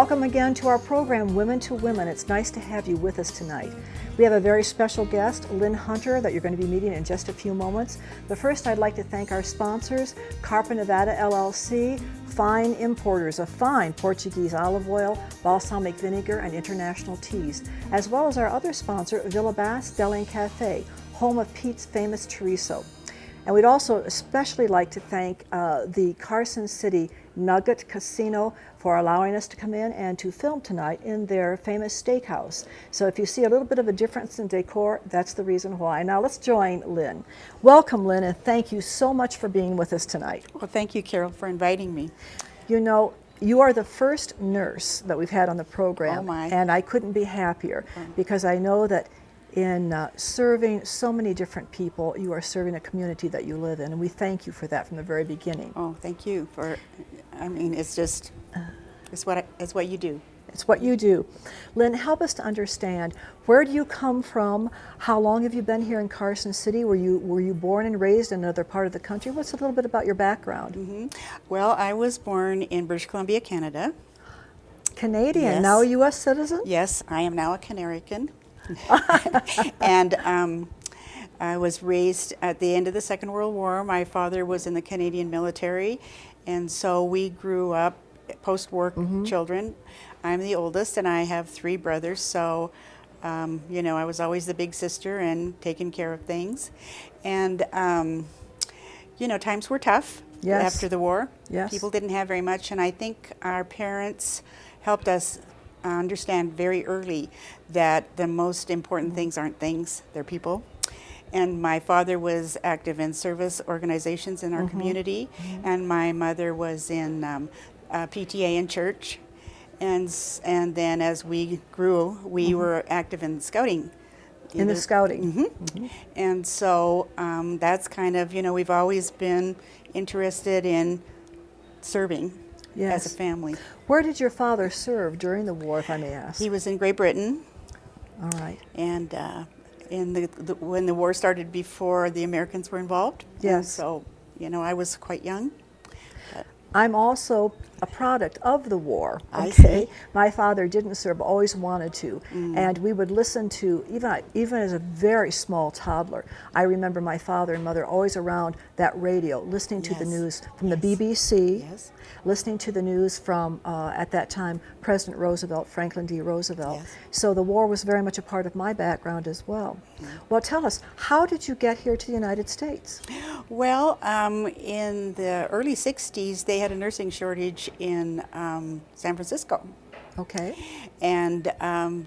welcome again to our program, Women to Women. It's nice to have you with us tonight. We have a very special guest, Lynn Hunter, that you're going to be meeting in just a few moments. But first, I'd like to thank our sponsors, Carpa Nevada LLC, fine importers of fine Portuguese olive oil, balsamic vinegar, and international teas, as well as our other sponsor, Villa Bass Deli Cafe, home of Pete's famous chorizo. And we'd also especially like to thank the Carson City Nugget Casino for allowing us to come in and to film tonight in their famous steakhouse. So if you see a little bit of a difference in decor, that's the reason why. Now let's join Lynn. Welcome, Lynn, and thank you so much for being with us tonight. Well, thank you, Carol, for inviting me. You know, you are the first nurse that we've had on the program, and I couldn't be happier because I know that in serving so many different people, you are serving a community that you live in, and we thank you for that from the very beginning. Oh, thank you for, I mean, it's just, it's what you do. It's what you do. Lynn, help us to understand, where do you come from? How long have you been here in Carson City? Were you born and raised in another part of the country? What's a little bit about your background? Mm-hmm. Well, I was born in British Columbia, Canada. Canadian, yes. Now a U.S. citizen? Yes, I am now a Canarican. And I was raised at the end of the Second World War. My father was in the Canadian military, and so we grew up post-war children. I'm the oldest, and I have 3 brothers, so you know, I was always the big sister and taking care of things. And you know, times were tough after the war. Yes. People didn't have very much, and I think our parents helped us understand very early that the most important things aren't things, they're people. And my father was active in service organizations in our community, and my mother was in PTA in church. And then as we grew, we were active in scouting. In the scouting. And so that's kind of, you know, we've always been interested in serving. Yes. As a family. Where did your father serve during the war, if I may ask? He was in Great Britain. All right. And when the war started, before the Americans were involved. Yes. And so, you know, I was quite young. I'm also a product of the war. I see. My father didn't serve, always wanted to. And we would listen to, even as a very small toddler, I remember my father and mother always around that radio, listening to the news from the BBC, listening to the news from, at that time, President Roosevelt, Franklin D. Roosevelt. So the war was very much a part of my background as well. Well, tell us, how did you get here to the United States? Well, in the early 60s, they had a nursing shortage in San Francisco. Okay. And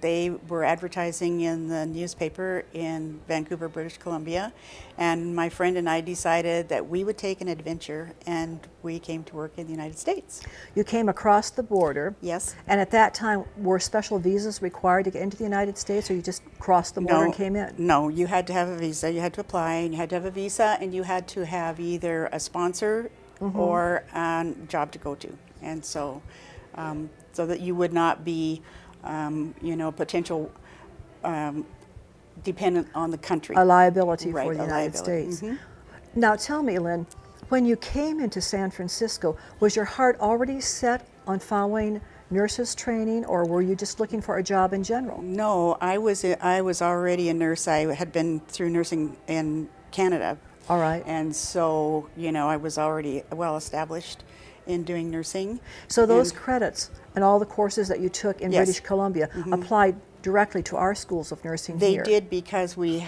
they were advertising in the newspaper in Vancouver, British Columbia. And my friend and I decided that we would take an adventure, and we came to work in the United States. You came across the border. Yes. And at that time, were special visas required to get into the United States, or you just crossed the border and came in? No, you had to have a visa. You had to apply, and you had to have a visa, and you had to have either a sponsor or a job to go to. And so, so that you would not be, you know, potential dependent on the country. A liability for the United States. Now tell me, Lynn, when you came into San Francisco, was your heart already set on following nurses training, or were you just looking for a job in general? No, I was already a nurse. I had been through nursing in Canada. All right. And so, you know, I was already well established in doing nursing. So those credits and all the courses that you took in British Columbia applied directly to our schools of nursing here? They did, because we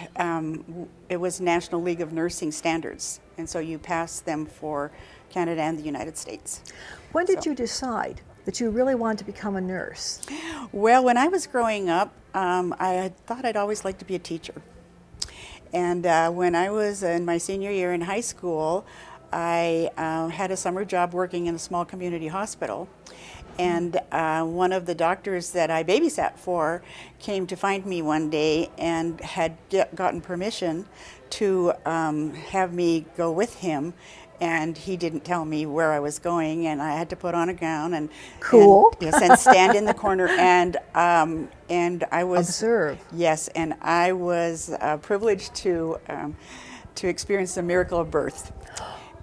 it was National League of Nursing Standards, and so you passed them for Canada and the United States. When did you decide that you really wanted to become a nurse? Well, when I was growing up, I thought I'd always like to be a teacher. And when I was in my senior year in high school, I had a summer job working in a small community hospital. And one of the doctors that I babysat for came to find me one day and had gotten permission to have me go with him. And he didn't tell me where I was going, and I had to put on a gown and and stand in the corner, and I was observe. Yes, and I was privileged to experience the miracle of birth.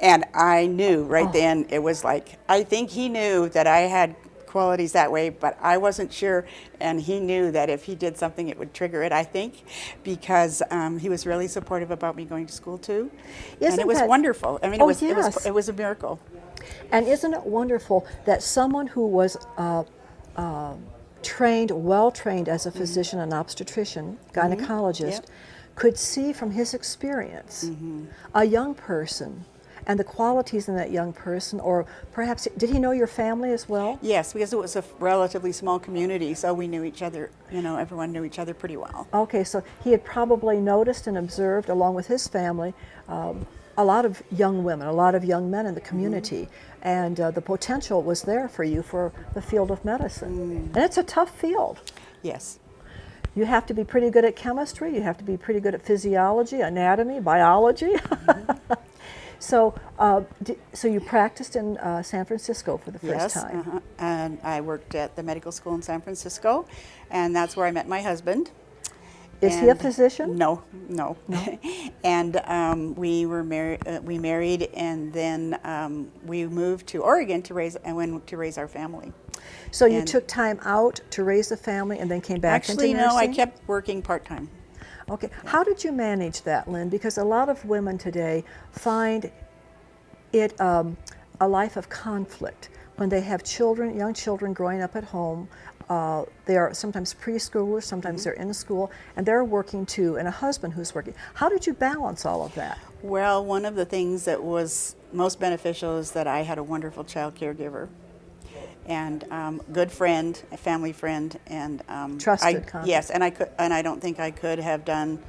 And I knew right then, it was like, I think he knew that I had qualities that way, but I wasn't sure, and he knew that if he did something, it would trigger it, I think, because he was really supportive about me going to school too. And it was wonderful. I mean, Oh, it was a miracle. And isn't it wonderful that someone who was well trained as a physician, an obstetrician, gynecologist, could see from his experience a young person and the qualities in that young person, or perhaps, did he know your family as well? Yes, because it was a relatively small community, so we knew each other, everyone knew each other pretty well. Okay, so he had probably noticed and observed, along with his family, a lot of young women, a lot of young men in the community, and the potential was there for you for the field of medicine. And it's a tough field. Yes. You have to be pretty good at chemistry, you have to be pretty good at physiology, anatomy, biology. So you practiced in San Francisco for the first time. Yes, and I worked at the medical school in San Francisco, and that's where I met my husband. Is he a physician? No. And we were married. We married, and then we moved to Oregon to raise our family. So you took time out to raise a family, and then came back into nursing? Actually, no. I kept working part-time. Okay. How did you manage that, Lynn? Because a lot of women today find it a life of conflict when they have children, young children growing up at home. They are sometimes preschoolers, sometimes they're in school, and they're working too, and a husband who's working. How did you balance all of that? Well, one of the things that was most beneficial is that I had a wonderful child caregiver, and good friend, a family friend, and trusted. Yes, and I don't think I could have done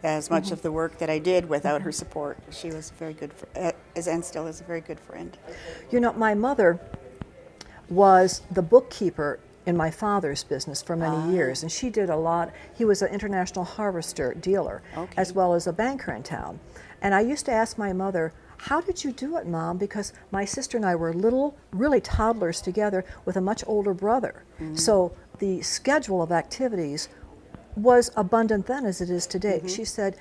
as much of the work that I did without her support. She was a very good, and still is a very good friend. You know, my mother was the bookkeeper in my father's business for many years, and she did a lot. He was an international harvester dealer, as well as a banker in town. And I used to ask my mother, how did you do it, Mom? Because my sister and I were little, really toddlers together with a much older brother. So the schedule of activities was abundant then as it is today. She said,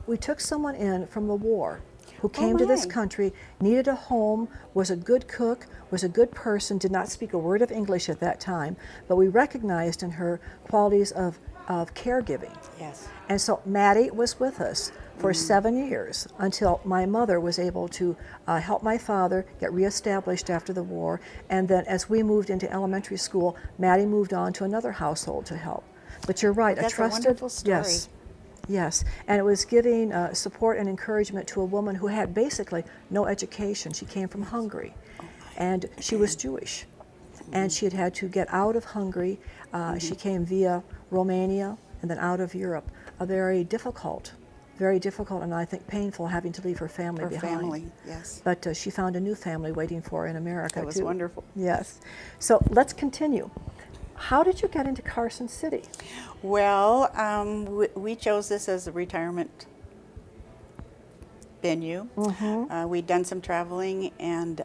we took someone in from the war who came to this country, needed a home, was a good cook, was a good person, did not speak a word of English at that time, but we recognized in her qualities of caregiving. Yes. And so Maddie was with us for 7 years until my mother was able to help my father get reestablished after the war. And then as we moved into elementary school, Maddie moved on to another household to help. But you're right, That's a trusted, a wonderful story. Yes, and it was giving support and encouragement to a woman who had basically no education. She came from Hungary, and she was Jewish, and she had had to get out of Hungary. She came via Romania and then out of Europe. A very difficult, and I think painful, having to leave her family behind. Her family, yes. But she found a new family waiting for her in America. That was wonderful. Yes. So let's continue. How did you get into Carson City? Well, we chose this as a retirement venue. We'd done some traveling, and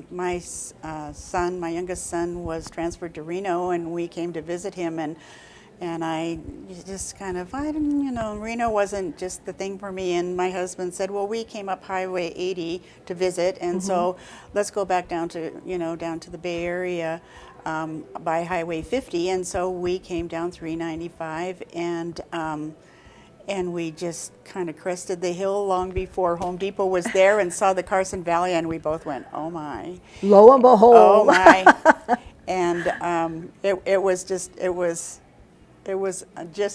my youngest son, was transferred to Reno, and we came to visit him, and I just kind of, Reno wasn't just the thing for me, and my husband said, well, we came up Highway 80 to visit, and so let's go back down to the Bay Area. By Highway 50, and so we came down 395, and we just kind of crested the hill long before Home Depot was there, and saw the Carson Valley, and we both went, oh my! Lo and behold! Oh my! And it was just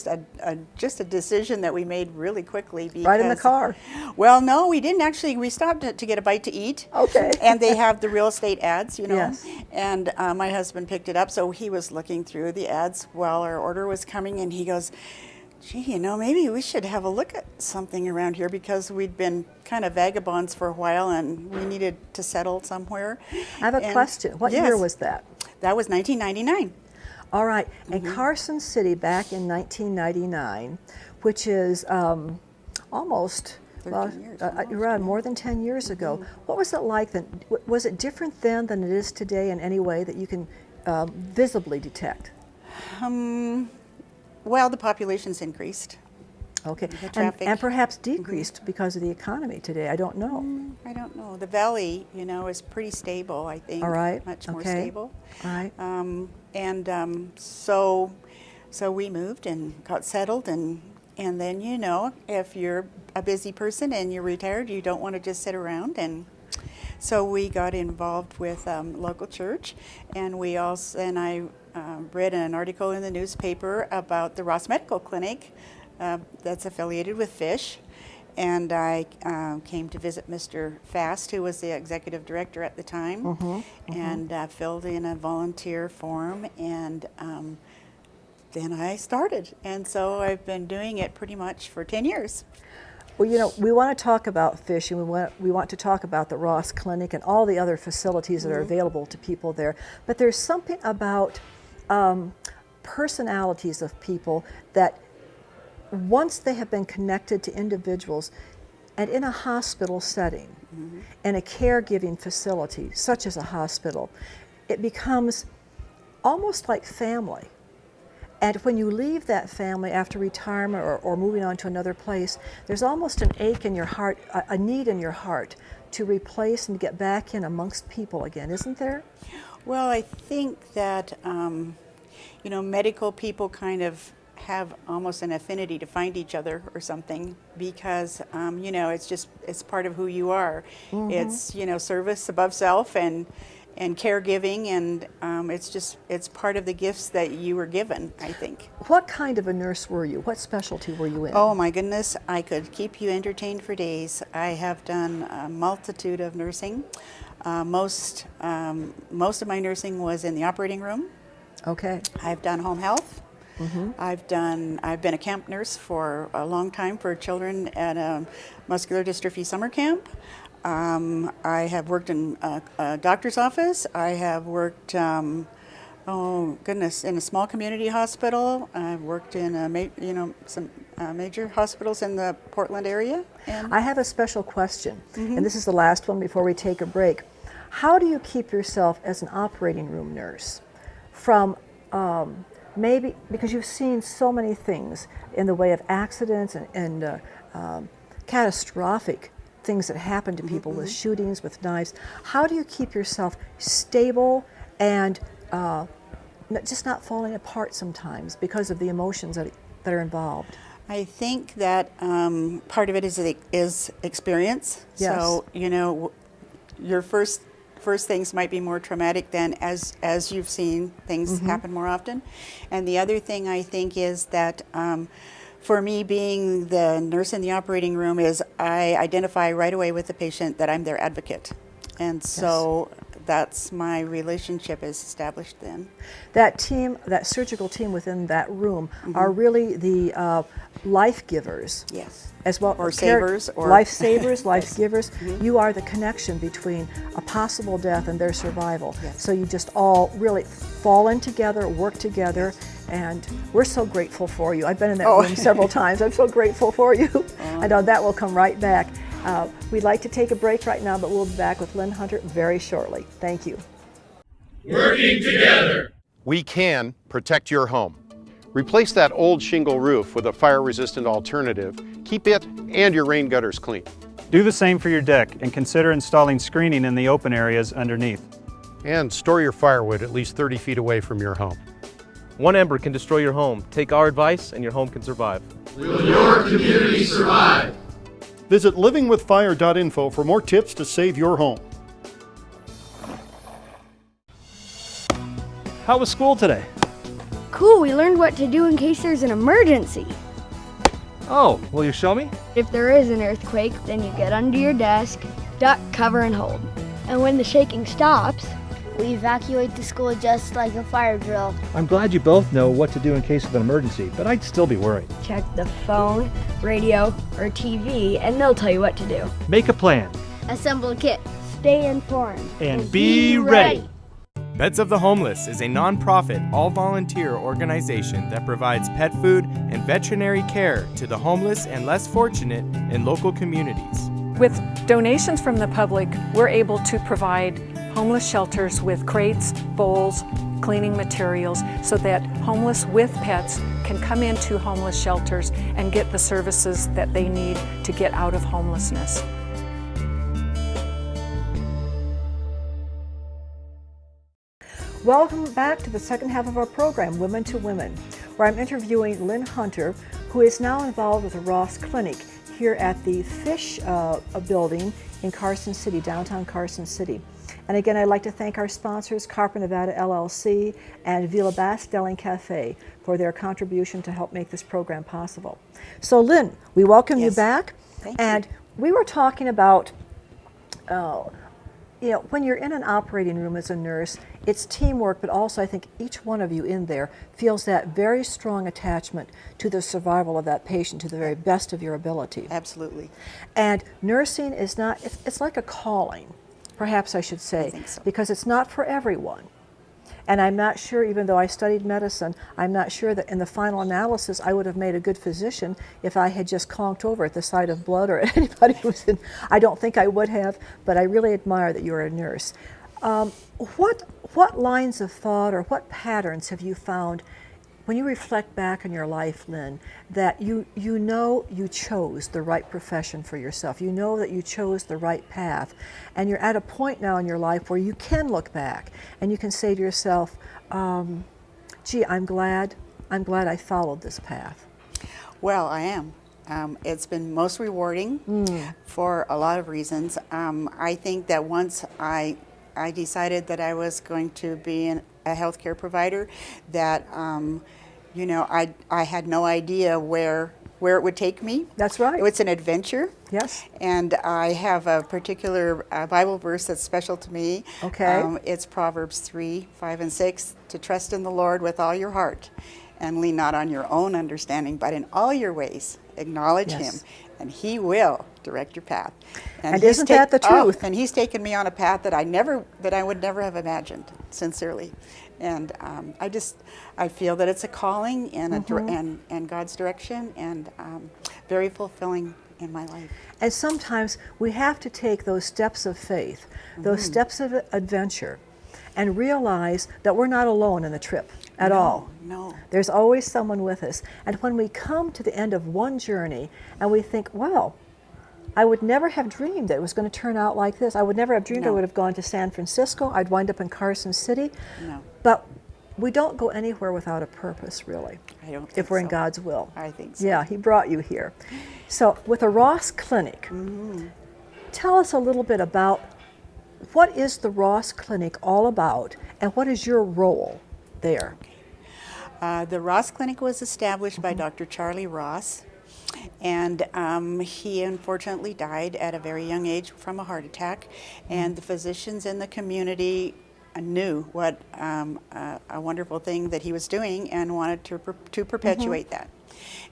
a decision that we made really quickly. Because, right in the car. Well, no, we didn't actually. We stopped to get a bite to eat. Okay. And they have the real estate ads, Yes. And my husband picked it up, so he was looking through the ads while our order was coming, and he goes, gee, maybe we should have a look at something around here, because we'd been kind of vagabonds for a while, and we needed to settle somewhere. I have a question. What year was that? That was 1999. All right, and Carson City back in 1999, which is almost, around more than 10 years ago. What was it like then? Was it different then than it is today in any way that you can visibly detect? Well, the population's increased. Okay, The traffic. and perhaps decreased because of the economy today. I don't know. I don't know. The valley, you know, is pretty stable, I think. All right. Much more Okay. stable. All right. So we moved and got settled, and then, you know, if you're a busy person and you're retired, you don't want to just sit around, and so we got involved with local church, and I read an article in the newspaper about the Ross Medical Clinic that's affiliated with Fish, and I came to visit Mr. Fast, who was the executive director at the time, and filled in a volunteer form, and then I started, and so I've been doing it pretty much for 10 years. Well, you know, we want to talk about Fish, and we want to talk about the Ross Clinic and all the other facilities that are available to people there. But there's something about personalities of people that once they have been connected to individuals and in a hospital setting, in a caregiving facility, such as a hospital, it becomes almost like family. And when you leave that family after retirement or moving on to another place, there's almost an ache in your heart, a need in your heart to replace and get back in amongst people again, isn't there? Well, I think that, you know, medical people kind of have almost an affinity to find each other or something because, you know, it's part of who you are. It's, you know, service above self and caregiving, and it's part of the gifts that you were given, I think. What kind of a nurse were you? What specialty were you in? Oh my goodness, I could keep you entertained for days. I have done a multitude of nursing. Most of my nursing was in the operating room. Okay. I've done home health. I've been a camp nurse for a long time for children at a muscular dystrophy summer camp. I have worked in a doctor's office. I have worked, oh goodness, in a small community hospital. I've worked in some major hospitals in the Portland area. And I have a special question, and this is the last one before we take a break. How do you keep yourself as an operating room nurse from maybe, because you've seen so many things in the way of accidents and catastrophic things that happen to people with shootings, with knives. How do you keep yourself stable and just not falling apart sometimes because of the emotions that are involved? I think that part of it is experience. Yes. So, you know, your first things might be more traumatic than as you've seen things happen more often. And the other thing I think is that for me, being the nurse in the operating room, is I identify right away with the patient that I'm their advocate. And so that's my relationship is established then. That team, that surgical team within that room are really the life givers. Yes. As well, Or savers. Or life savers, life givers. You are the connection between a possible death and their survival. Yes. So you just all really fall in together, work together, and we're so grateful for you. I've been in that room several times. I'm so grateful for you. I know that will come right back. We'd like to take a break right now, but we'll be back with Lynn Hunter very shortly. Thank you. Working together, we can protect your home. Replace that old shingle roof with a fire-resistant alternative. Keep it and your rain gutters clean. Do the same for your deck and consider installing screening in the open areas underneath. And store your firewood at least 30 feet away from your home. One ember can destroy your home. Take our advice and your home can survive. Will your community survive? Visit livingwithfire.info for more tips to save your home. How was school today? Cool, we learned what to do in case there's an emergency. Oh, will you show me? If there is an earthquake, then you get under your desk, duck, cover, and hold. And when the shaking stops, we evacuate the school just like a fire drill. I'm glad you both know what to do in case of an emergency, but I'd still be worried. Check the phone, radio, or TV, and they'll tell you what to do. Make a plan. Assemble a kit. Stay informed. And be ready. Beds of the Homeless is a non-profit, all-volunteer organization that provides pet food and veterinary care to the homeless and less fortunate in local communities. With donations from the public, we're able to provide homeless shelters with crates, bowls, cleaning materials, so that homeless with pets can come into homeless shelters and get the services that they need to get out of homelessness. Welcome back to the second half of our program, Women to Women, where I'm interviewing Lynn Hunter, who is now involved with the Ross Clinic here at the Fish building in Carson City, downtown Carson City. And again, I'd like to thank our sponsors, Carpenter Nevada LLC and Villa Bastelling Cafe, for their contribution to help make this program possible. So Lynn, we welcome you back. Thank and you. We were talking about when you're in an operating room as a nurse, it's teamwork, but also I think each one of you in there feels that very strong attachment to the survival of that patient to the very best of your ability. Absolutely. And nursing is not, it's like a calling, perhaps I should say, I think so. because it's not for everyone. And I'm not sure, even though I studied medicine, I'm not sure that in the final analysis I would have made a good physician if I had just conked over at the sight of blood or anybody who's in. I don't think I would have, but I really admire that you're a nurse. What lines of thought or what patterns have you found when you reflect back on your life, Lynn, that you know you chose the right profession for yourself, you know that you chose the right path, and you're at a point now in your life where you can look back and you can say to yourself, gee, I'm glad I followed this path? Well, I am. It's been most rewarding for a lot of reasons. I think that once I decided that I was going to be a healthcare provider, that I had no idea where it would take me. That's right. It's an adventure. Yes. And I have a particular Bible verse that's special to me. Okay. It's Proverbs 3, 5, and 6, to trust in the Lord with all your heart and lean not on your own understanding, but in all your ways acknowledge Him, and He will direct your path. And isn't that the truth? And He's taken me on a path that I would never have imagined, sincerely. And I feel that it's a calling and and God's direction, and very fulfilling in my life. And sometimes we have to take those steps of faith, those steps of adventure, and realize that we're not alone in the trip at all. No. There's always someone with us. And when we come to the end of one journey and we think, well, I would never have dreamed that it was going to turn out like this. I would never have dreamed I would have gone to San Francisco. I'd wind up in Carson City. No. But we don't go anywhere without a purpose, really. I don't think if we're so. in God's will. I think so. Yeah, He brought you here. So with the Ross Clinic, tell us a little bit about what is the Ross Clinic all about, and what is your role there? The Ross Clinic was established by Dr. Charlie Ross, and he unfortunately died at a very young age from a heart attack, and the physicians in the community knew what a wonderful thing that he was doing and wanted to perpetuate that.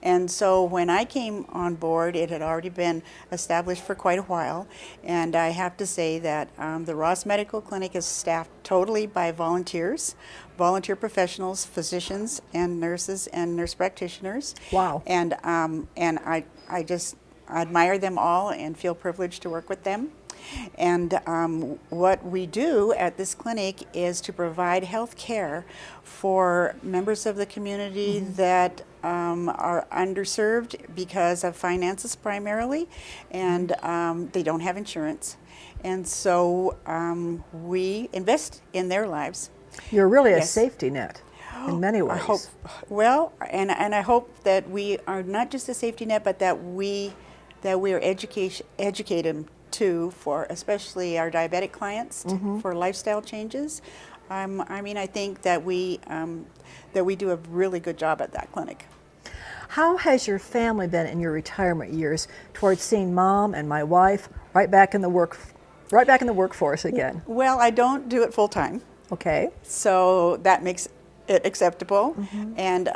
And so when I came on board, it had already been established for quite a while, and I have to say that the Ross Medical Clinic is staffed totally by volunteers, volunteer professionals, physicians and nurses and nurse practitioners. Wow. And I just admire them all and feel privileged to work with them. And what we do at this clinic is to provide health care for members of the community that are underserved because of finances primarily, and they don't have insurance. And so we invest in their lives. You're really a safety net in many ways. I hope, well, and I hope that we are not just a safety net, but that we are educated too, for especially our diabetic clients for lifestyle changes. I think that we do a really good job at that clinic. How has your family been in your retirement years towards seeing Mom and my wife right back in the workforce again? Well, I don't do it full time. Okay. So that makes it acceptable. And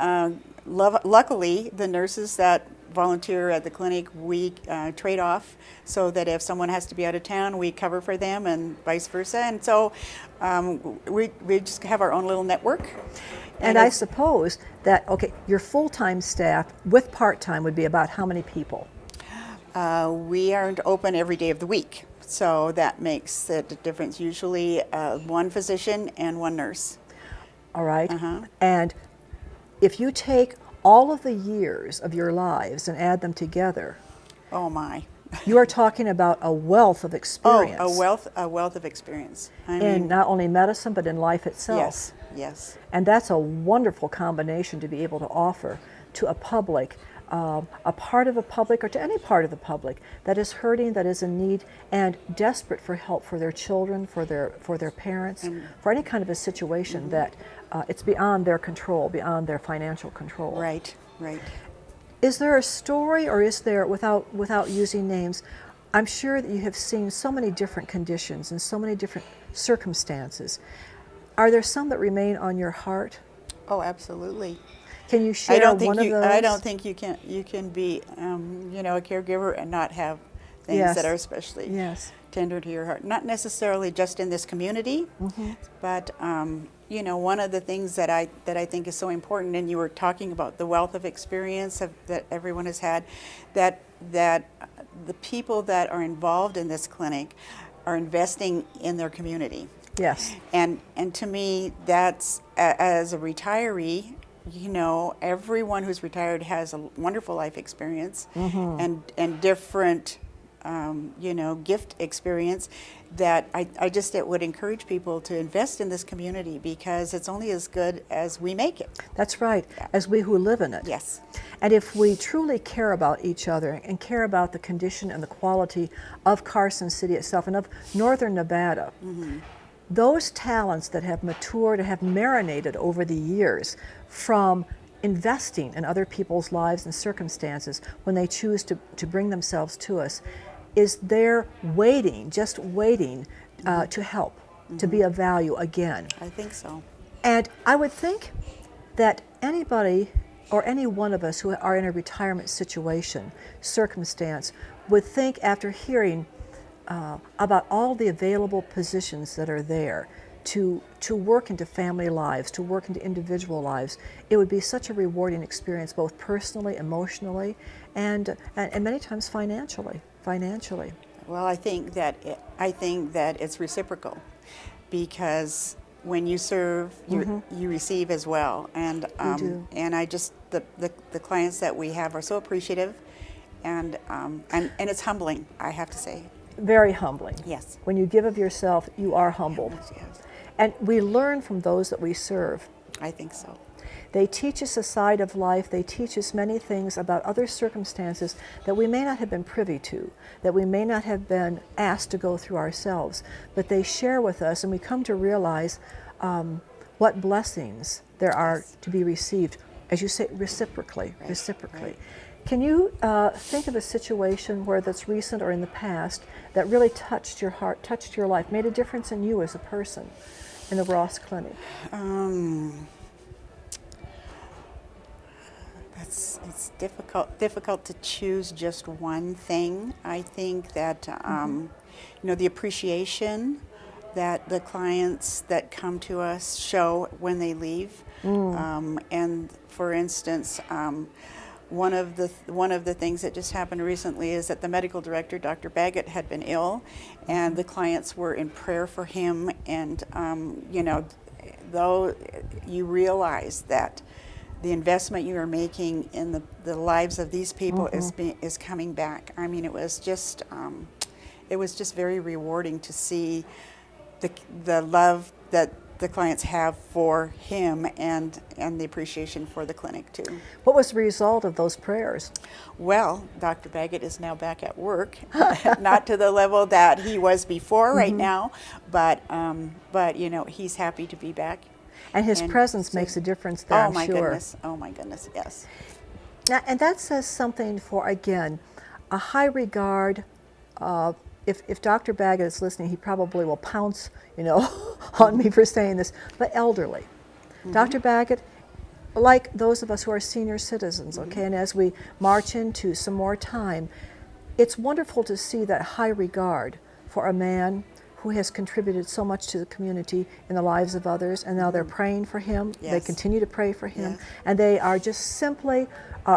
luckily, the nurses that volunteer at the clinic, we trade off so that if someone has to be out of town, we cover for them and vice versa. And so we just have our own little network. And I suppose that, your full-time staff with part-time would be about how many people? We aren't open every day of the week. So that makes the difference. Usually one physician and one nurse. All right. And if you take all of the years of your lives and add them together, Oh my. you are talking about a wealth of experience. Oh, a wealth of experience. I in mean, not only medicine, but in life itself. yes, yes. And that's a wonderful combination to be able to offer to a public, a part of the public, or to any part of the public that is hurting, that is in need, and desperate for help for their children, for their parents, for any kind of a situation that it's beyond their control, beyond their financial control. Right, right. Is there a story, or is there, without using names, I'm sure that you have seen so many different conditions and so many different circumstances. Are there some that remain on your heart? Oh, absolutely. Can you share one of those? I don't think you can be, you know, a caregiver and not have things Yes. that are especially Yes. tender to your heart. Not necessarily just in this community, but you know, one of the things that I think is so important, and you were talking about the wealth of experience that everyone has had, that the people that are involved in this clinic are investing in their community. Yes. And to me, that's, as a retiree, you know, everyone who's retired has a wonderful life experience and different, you know, gift experience that I just would encourage people to invest in this community, because it's only as good as we make it. That's right, as we who live in it. Yes. And if we truly care about each other and care about the condition and the quality of Carson City itself and of northern Nevada, those talents that have matured and have marinated over the years from investing in other people's lives and circumstances when they choose to bring themselves to us, is there waiting, just waiting to help, to be of value again. I think so. And I would think that anybody or any one of us who are in a retirement circumstance, would think, after hearing about all the available positions that are there to work into family lives, to work into individual lives, it would be such a rewarding experience, both personally, emotionally, and many times financially. Well, I think that it's reciprocal, because when you serve, you receive as well. And and I just the clients that we have are so appreciative, and it's humbling, I have to say. Very humbling. Yes. When you give of yourself, you are humbled. Yes. And we learn from those that we serve. I think so. They teach us a side of life. They teach us many things about other circumstances that we may not have been privy to, that we may not have been asked to go through ourselves, but they share with us, and we come to realize what blessings there are to be received, as you say, reciprocally. Right. Can you think of a situation, where that's recent or in the past, that really touched your heart, touched your life, made a difference in you as a person in the Ross Clinic? It's difficult to choose just one thing. I think that you know, the appreciation that the clients that come to us show when they leave. And for instance, one of the things that just happened recently is that the medical director, Dr. Baggett, had been ill, and the clients were in prayer for him. And you know, though you realize that the investment you are making in the lives of these people is coming back. I mean, it was just very rewarding to see the love that the clients have for him, and the appreciation for the clinic too. What was the result of those prayers? Well, Dr. Baggett is now back at work, not to the level that he was before right now, but you know, he's happy to be back. And his presence makes a difference there, I'm sure. Oh my goodness, yes. Now, and that says something for, again, a high regard. If Dr. Baggett is listening, he probably will pounce, you know, on me for saying this, but elderly. Dr. Baggett, like those of us who are senior citizens, okay, and as we march into some more time, it's wonderful to see that high regard for a man who has contributed so much to the community in the lives of others, and now they're praying for him. Yes. They continue to pray for him, Yes. and they are just simply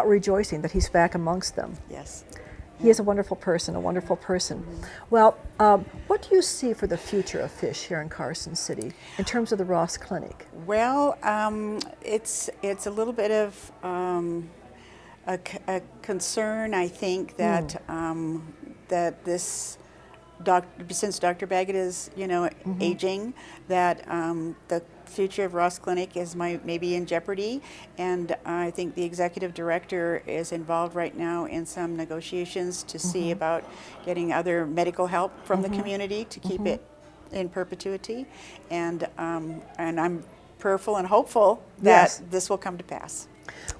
rejoicing that he's back amongst them. Yes. He is a wonderful person, a wonderful person. Well, what do you see for the future of fish here in Carson City in terms of the Ross Clinic? Well, it's a little bit of a concern, I think, that that this since Dr. Baggett is, aging, that the future of Ross Clinic is maybe in jeopardy, and I think the executive director is involved right now in some negotiations to see about getting other medical help from the community to keep it in perpetuity, and I'm prayerful and hopeful that this will come to pass.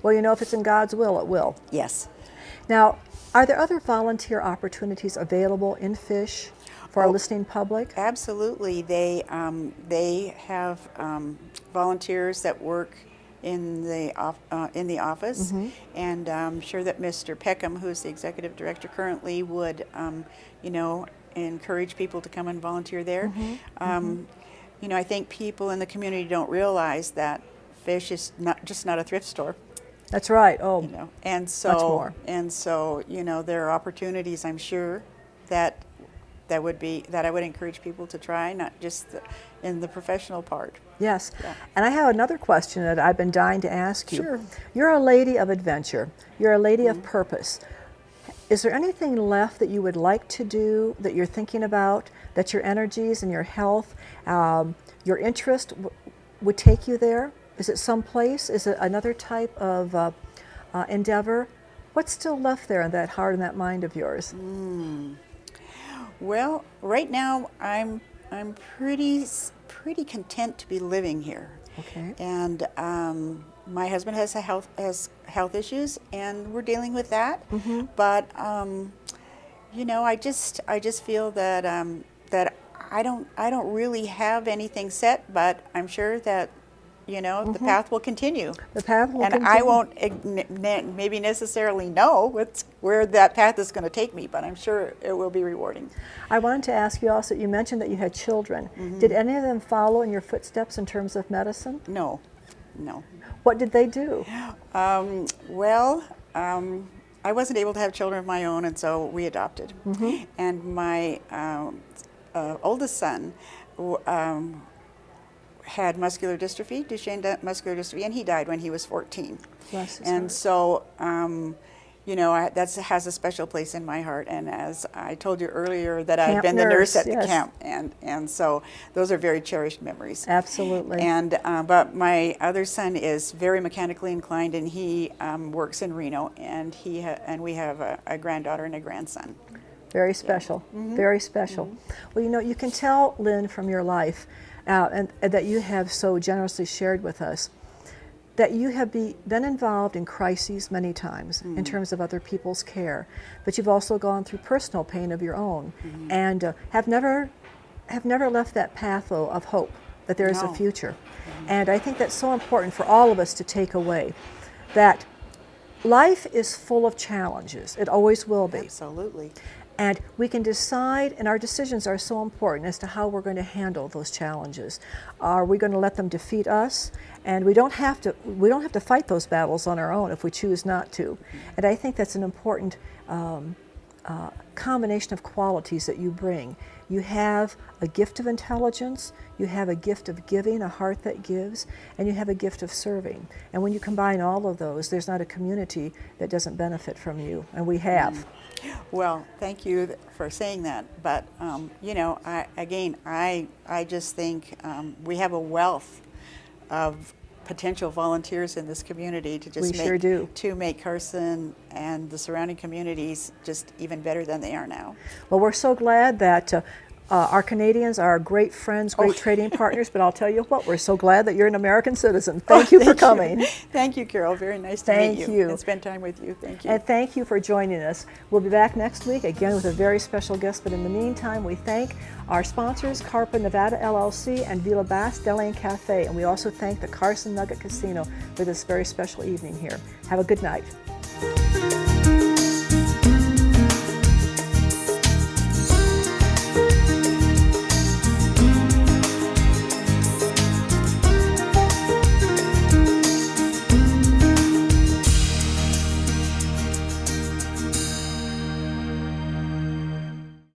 Well, if it's in God's will, it will. Yes. Now, are there other volunteer opportunities available in Fish for our listening public? Absolutely. They have volunteers that work in the office, and I'm sure that Mr. Peckham, who's the executive director currently, would encourage people to come and volunteer there. I think people in the community don't realize that Fish is not a thrift store. That's right. And so much more. And so there are opportunities, I'm sure, that I would encourage people to try, not just in the professional part. Yes. Yeah. And I have another question that I've been dying to ask you. Sure. You're a lady of adventure. You're a lady of purpose. Is there anything left that you would like to do, that you're thinking about, that your energies and your health, your interest would take you there? Is it someplace? Is it another type of endeavor? What's still left there in that heart and that mind of yours? Well, right now I'm pretty content to be living here. Okay. And my husband has health issues, and we're dealing with that. But I just feel that that I don't really have anything set, but I'm sure that the path will continue. The path will continue. And I won't maybe necessarily know where that path is going to take me, but I'm sure it will be rewarding. I wanted to ask you also, you mentioned that you had children. Did any of them follow in your footsteps in terms of medicine? No. What did they do? I wasn't able to have children of my own, and so we adopted. And my oldest son had muscular dystrophy, Duchenne muscular dystrophy, and he died when he was 14. Bless his and heart. so, that has a special place in my heart. And as I told you earlier, that I've been the nurse at the camp, and so those are very cherished memories. Absolutely. And but my other son is very mechanically inclined, and he works in Reno, and we have a granddaughter and a grandson. Very special. Very special. Well, you can tell, Lynn, from your life, and that you have so generously shared with us, that you have been involved in crises many times in terms of other people's care, but you've also gone through personal pain of your own, and have never left that path of hope, that there is a future. And I think that's so important for all of us to take away, that life is full of challenges. It always will be. Absolutely. And we can decide, and our decisions are so important as to how we're going to handle those challenges. Are we going to let them defeat us? And we don't have to fight those battles on our own if we choose not to. And I think that's an important combination of qualities that you bring. You have a gift of intelligence, you have a gift of giving, a heart that gives, and you have a gift of serving. And when you combine all of those, there's not a community that doesn't benefit from you, and we have. Well, thank you for saying that. But I just think we have a wealth of potential volunteers in this community to make Carson and the surrounding communities just even better than they are now. Well, we're so glad that our Canadians are great friends, great trading partners, but I'll tell you what, we're so glad that you're an American citizen. Thank you for coming. Thank you, Carol. Very nice to meet you and spend time with you. Thank you. And thank you for joining us. We'll be back next week, again with a very special guest, but in the meantime, we thank our sponsors, Carpa Nevada LLC and Villa Bass Deli and Cafe, and we also thank the Carson Nugget Casino for this very special evening here. Have a good night.